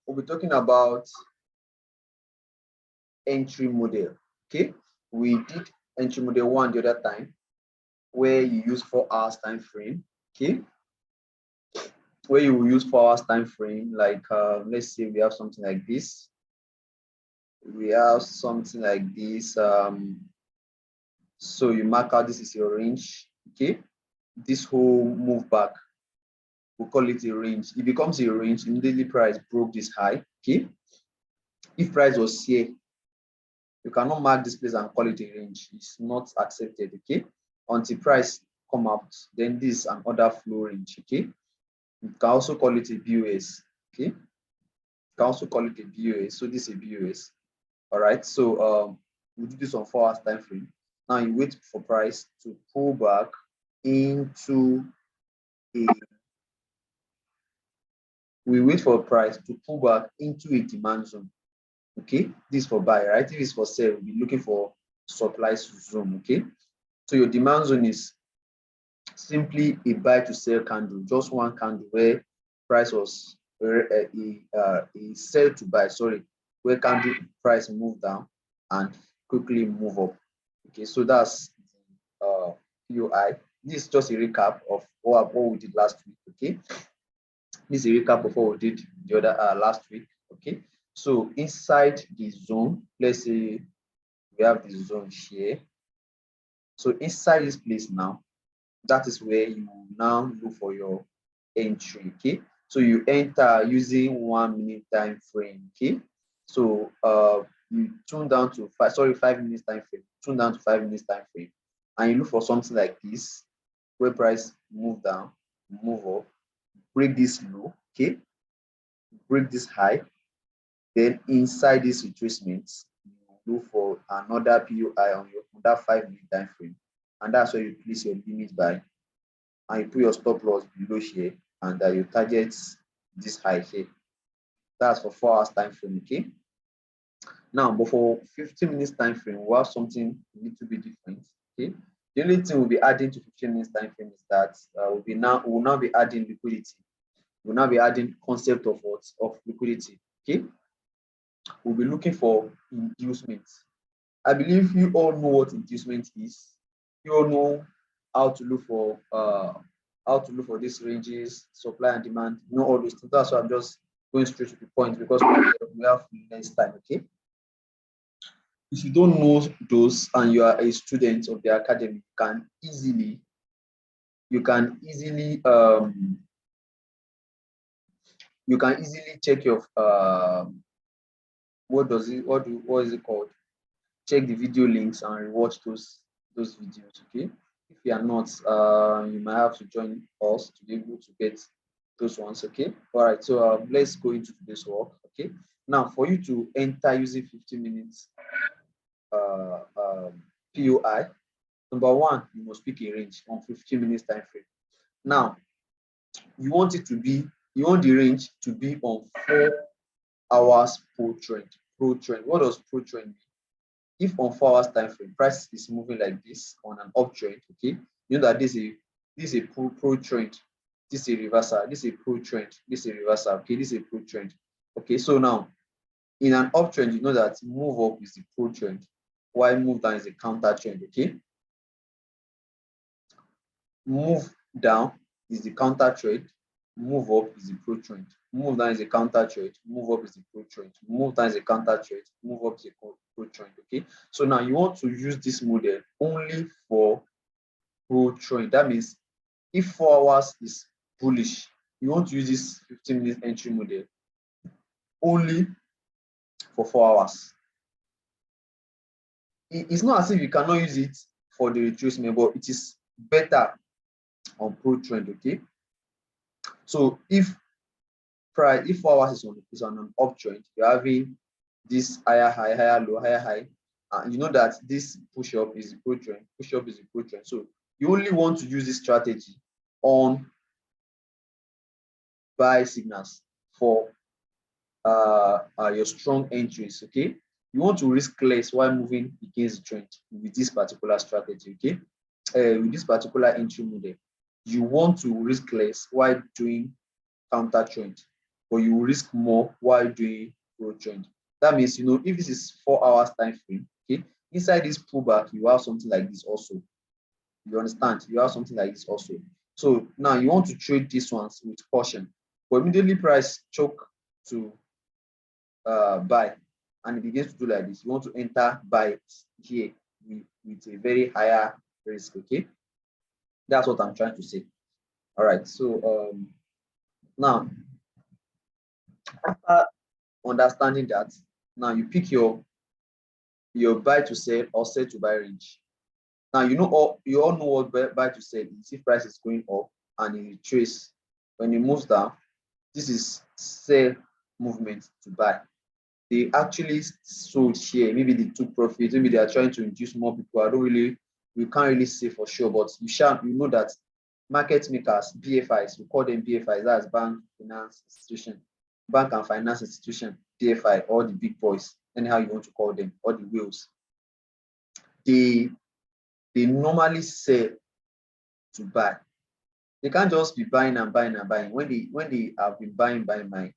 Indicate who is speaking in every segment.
Speaker 1: we'll be talking about entry model. Okay, we did entry model 1 the other time, where you use 4 hours time frame. Okay, where you will use 4 hours time frame, like let's say we have something like this. We have something like this. So you mark out this is your range. Okay, this whole move back, we'll call it a range. It becomes a range immediately price broke this high. Okay, if price was here, you cannot mark this place and call it a range. It's not accepted. Okay, until price come out, then this is an order flow range. Okay, you can also call it a BOS. Okay, you can also call it a BOS. So this is a BOS. All right, so we do this on 4 hours time frame. Now you wait for price to pull back into a, we wait for price to pull back into a demand zone. Okay, this is for buy, right? If it's for sell, we'll be looking for supply zone. Okay, so your demand zone is simply a buy to sell candle, just one candle where price was a sell to buy, sorry, where candle price move down and quickly move up. Okay, so that's POI. This is just a recap of what we did last week. Okay, this is a recap of what we did the other last week. Okay, so inside the zone, let's say we have the zone here. So inside this place now, that is where you now look for your entry. Okay, so you enter using 1 minute time frame. Okay, so you tune down to 5 minutes time frame, tune down to 5 minutes time frame, and you look for something like this, where price move down, move up, break this low. Okay, break this high, then inside this retracement, you look for another POI on your that 5 minute time frame, and that's where you place your limit buy, and you put your stop loss below here, and you target this high here. That's for 4 hours time frame. Okay, now but for 15 minutes time frame, we'll have something a little bit different. Okay, the only thing we'll be adding to 15 minutes time frame is that we'll now be adding liquidity. We'll now be adding concept of what, of liquidity. Okay, we'll be looking for inducement. I believe you all know what inducement is. You all know how to look for these ranges, supply and demand. You know all those things. That's why I'm just going straight to the point, because we have less time. Okay. If you don't know those and you are a student of the academy, you can easily check your what is it called? Check the video links and watch those videos. Okay, if you are not, you might have to join us to be able to get those ones. Okay, all right, so let's go into today's work. Okay, now for you to enter using 15 minutes POI, number one, you must pick a range on 15 minutes time frame. Now you want the range to be on 4 hours pro trend. What does pro trend mean? If on 4 hours time frame, price is moving like this on an uptrend, okay, you know that this is a pro trend, this is a reversal, this is a pro trend, this is a reversal, okay, this is a pro trend. Okay, so now in an uptrend, you know that move up is the pro trend, while move down is a counter trend. Okay, move down is the counter trend, move up is the pro trend. Move down is a counter trade, move up is the pro trend. Move down is a counter trade, move up is a pro trend. Okay, so now you want to use this model only for pro trend. That means if 4 hours is bullish, you want to use this 15 minute entry model only for 4 hours. It's not as if you cannot use it for the retracement, but it is better on pro trend. Okay, so if 4 hours is on an uptrend, you're having this higher high, higher low, higher high, and you know that this push up is the pro trend, push up is the pro trend. So you only want to use this strategy on buy signals for your strong entries. Okay, you want to risk less while moving against the trend with this particular strategy. Okay, with this particular entry model, you want to risk less while doing counter trend. but you will risk more while doing pro trend. That means, if this is 4 hours time frame, okay, inside this pullback, you have something like this also. You understand? You have something like this also. So now you want to trade these ones with caution. But immediately price choke to buy, and it begins to do like this. You want to enter buy it here with a very higher risk. Okay, that's what I'm trying to say. All right. So now, after understanding that, now you pick your buy to sell or sell to buy range. Now you all know what buy to sell is. If price is going up and it trace, when it moves down, this is sell movement to buy. They actually sold share. Maybe they took profit. Maybe they are trying to induce more people. We can't really say for sure, but you know that market makers, BFIs, we call them BFIs, that's bank finance institution, bank and finance institution, BFI, all the big boys, anyhow you want to call them, all the whales. They normally sell to buy. They can't just be buying and buying and buying. When they have been buying,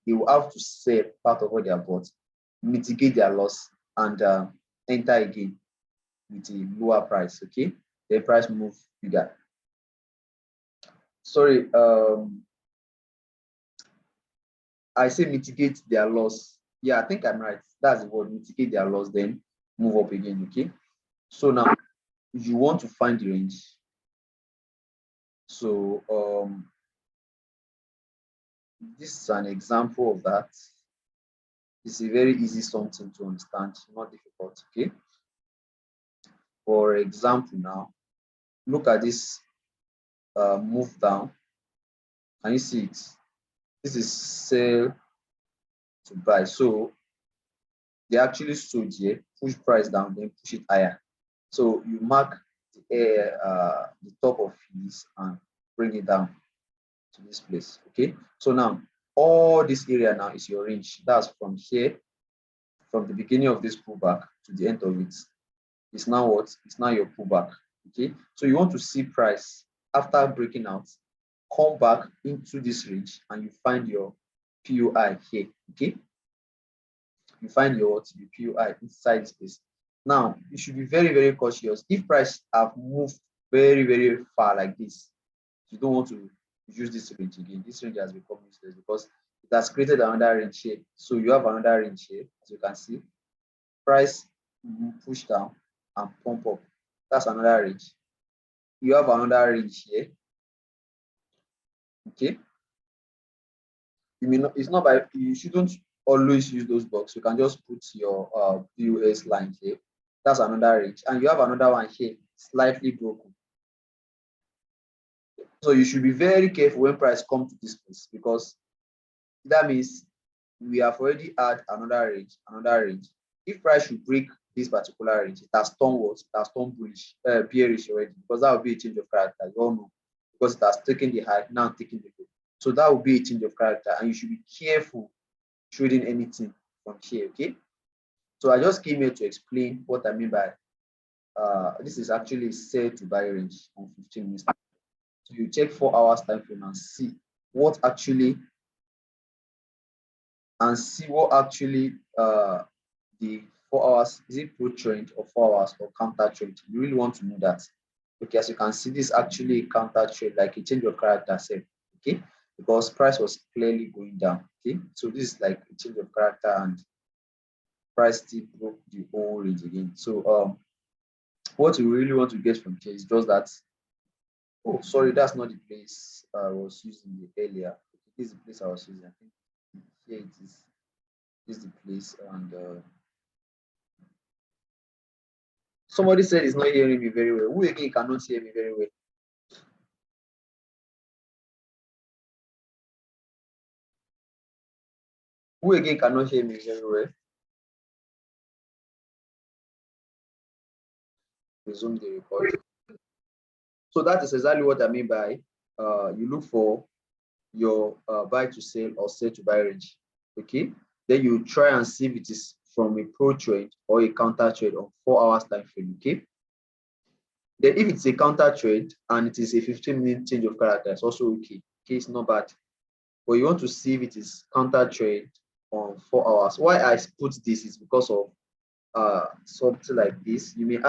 Speaker 1: they will have to sell part of what they have bought, mitigate their loss, and enter again with a lower price. Okay, the price move bigger. Sorry, I say mitigate their loss. Yeah, I think I'm right. That's the word, mitigate their loss, then move up again. Okay, so now you want to find the range. So this is an example of that. It's a very easy something to understand, not difficult. Okay, for example, now look at this move down. Can you see it? This is sell to buy. So they actually sold here, push price down, then push it higher. So you mark the top of this and bring it down to this place. Okay. So now all this area now is your range. That's from here, from the beginning of this pullback to the end of it. It's now what? It's now your pullback. Okay. So you want to see price after breaking out, come back into this range, and you find your POI here. Okay. You find your POI inside this place. Now you should be very, very cautious. If price have moved very, very far like this, you don't want to use this range again. This range has become useless because it has created another range here. So you have another range here, as you can see. Price push down and pump up. That's another range. You have another range here. Okay. You may not, it's not by, you shouldn't always use those blocks. You can just put your POS line here. That's another range. And you have another one here, slightly broken. So you should be very careful when price comes to this place, because that means we have already had another range. If price should break this particular range, it has turned what? It has turned bullish, bearish already, because that will be a change of character. You all know, because it has taken the high, now taking the low. So that will be a change of character, and you should be careful trading anything from here. Okay. So I just came here to explain what I mean by this is actually sell to buy range on 15 minutes. So you check 4 hours time frame and see what actually the 4 hours, is it pro trend or 4 hours or counter trade? You really want to know that. Okay, as you can see, this actually a counter trade, like a change of character set. Okay, because price was clearly going down. Okay, so this is like a change of character, and price still broke the whole range again. So what you really want to get from here is just that. Oh, sorry, that's not the place I was using earlier. This is the place I was using. I think here it is. This is the place, and somebody said it's not hearing me very well. Who again cannot hear me very well? Who again cannot hear me very well? Resume the recording. So that is exactly what I mean by you look for your buy to sell or sell to buy range. Okay, then you try and see if it is from a pro trade or a counter trade on 4 hours time frame. Okay, then if it's a counter trade and it is a 15-minute change of character, it's also okay. Okay, it's not bad. but you want to see if it is counter trade on 4 hours. Why I put this is because of something like this. You may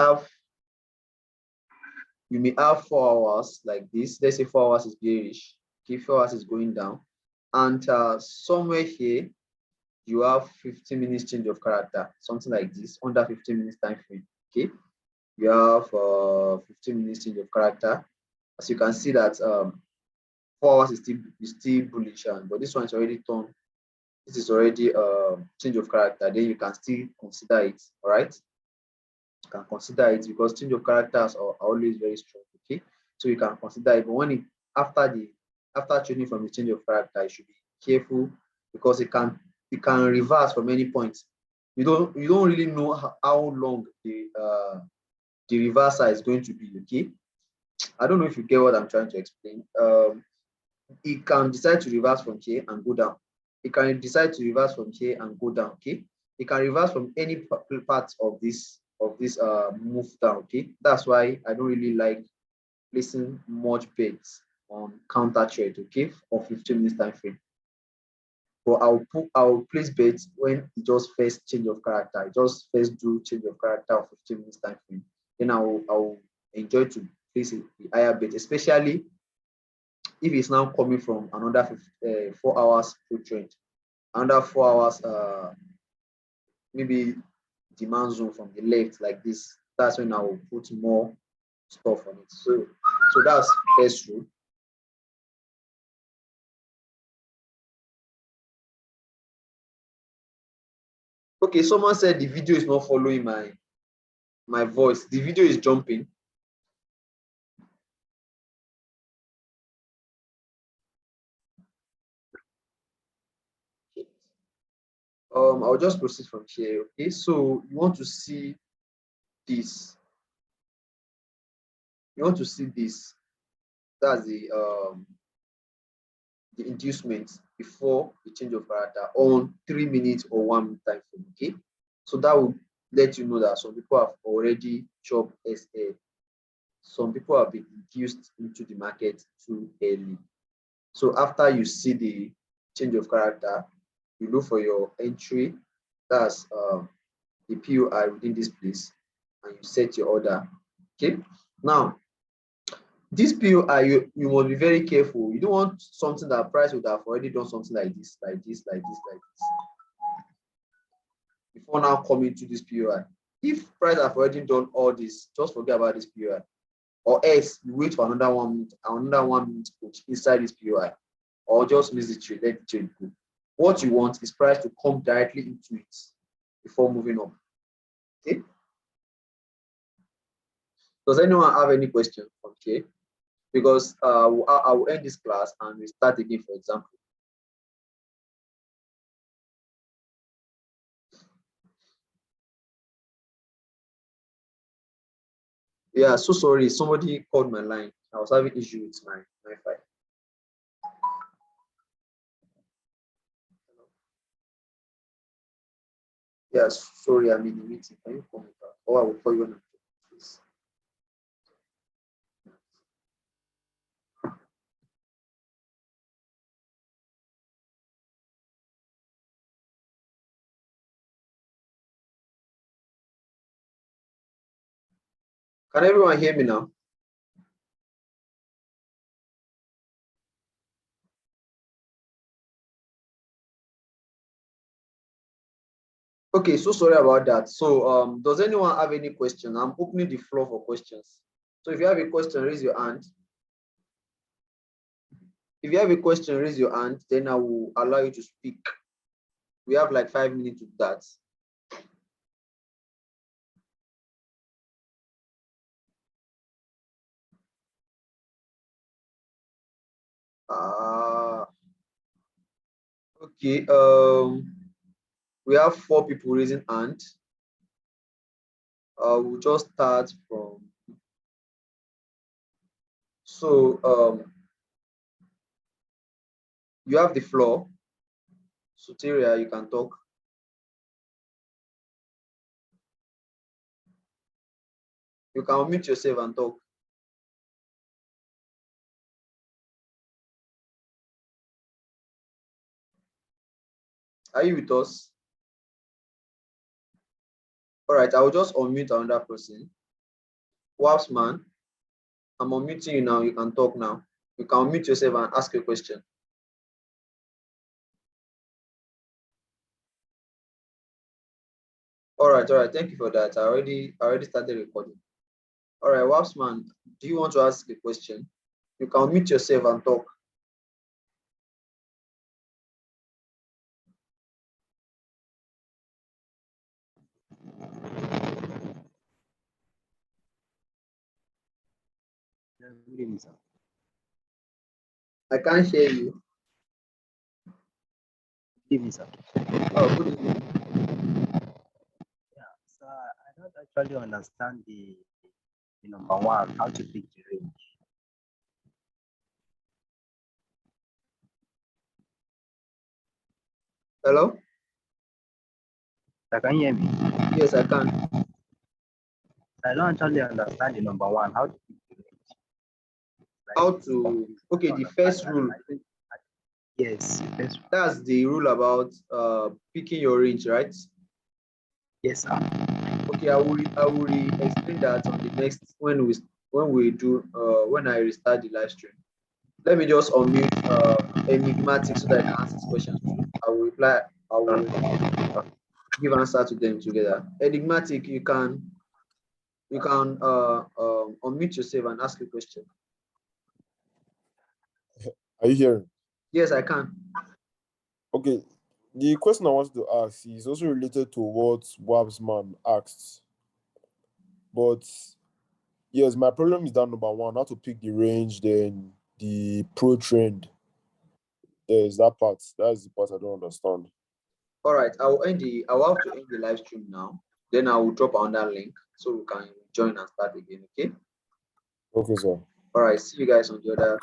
Speaker 1: have 4 hours like this. Let's say 4 hours is bearish. Okay, 4 hours is going down, and somewhere here you have 15 minutes change of character, something like this, under 15 minutes time frame. Okay, you have 15 minutes change of character. As you can see that 4 hours is still bullish, but this one is already turned. This is already change of character. Then you can still consider it. All right, you can consider it because change of characters are always very strong. Okay, so you can consider it. But when it after changing from the change of character, you should be careful because it can reverse from any point. You don't really know how long the reversal is going to be. Okay, I don't know if you get what I'm trying to explain. It can decide to reverse from here and go down. It can decide to reverse from here and go down. Okay, it can reverse from any part of this move down. Okay, that's why I don't really like placing much bets on counter trade. Okay, for 15 minutes time frame. But I'll place bets when it just first change of character. It just first do change of character of 15 minutes time frame. Then I'll enjoy to place a higher bet, especially if it's now coming from another 4 hours full trend, another 4 hours maybe demand zone from the left like this. That's when I will put more stuff on it. So that's first rule. Okay, someone said the video is not following my voice. The video is jumping. I'll just proceed from here. Okay, so you want to see this. You want to see this. That's the inducement before the change of character on 3 minutes or 1 minute time frame. Okay, so that will let you know that some people have already chopped SA. Some people have been induced into the market too early. So after you see the change of character, you look for your entry. That's the POI within this place, and you set your order. Okay. Now, this POI, you must be very careful. You don't want something that price would have already done something like this, like this, like this, like this, before now coming to this POI. If price have already done all this, just forget about this POI. Or else you wait for another 1 minute push inside this POI, or just miss the trade, let the trade go. What you want is price to come directly into it before moving up. Okay. Does anyone have any question from here? Because I will end this class and we start again, for example. Yeah, so sorry. Somebody called my line. I was having issue with my Wi-Fi. Yes, sorry, I'm in the meeting. Can you call me back? Or I will call you when I'm done, please. Can everyone hear me now? Okay, so sorry about that. So does anyone have any question? I'm opening the floor for questions. So if you have a question, raise your hand. If you have a question, raise your hand, then I will allow you to speak. We have like 5 minutes to that. Okay. We have 4 people raising hand. We'll just start from. So you have the floor. Soteria, you can talk. You can unmute yourself and talk. Are you with us? All right, I will just unmute another person. Waps man, I'm unmuting you now. You can talk now. You can unmute yourself and ask a question. All right. Thank you for that. I already started recording. All right, Waps man, do you want to ask a question? You can unmute yourself and talk.
Speaker 2: Good evening, sir.
Speaker 1: I can't hear you.
Speaker 2: Good evening, sir.
Speaker 1: Oh, good evening.
Speaker 2: Yeah, sir, I don't actually understand the number one, how to pick the range.
Speaker 1: Hello?
Speaker 2: Sir, can you hear me?
Speaker 1: Yes, I can.
Speaker 2: I don't actually understand the number one, how to pick the range. Like,
Speaker 1: How to, okay, the first rule.
Speaker 2: Yes, the first rule.
Speaker 1: That's the rule about picking your range, right?
Speaker 2: Yes, sir.
Speaker 1: Okay, I will explain that on the next when I restart the live stream. Let me just unmute enigmatic so that I can answer these questions too. I will reply. I will give answer to them together. Enigmatic, you can unmute yourself and ask a question.
Speaker 3: Are you hearing?
Speaker 1: Yes, I can.
Speaker 3: Okay. The question I wanted to ask is also related to what Wabsman asked. But yes, my problem is that number one, how to pick the range, then the pro trend. There's that part. That's the part I don't understand.
Speaker 1: All right, I will have to end the live stream now. Then I will drop on that link so we can join and start again. Okay.
Speaker 3: Okay, sir.
Speaker 1: All right. See you guys on the other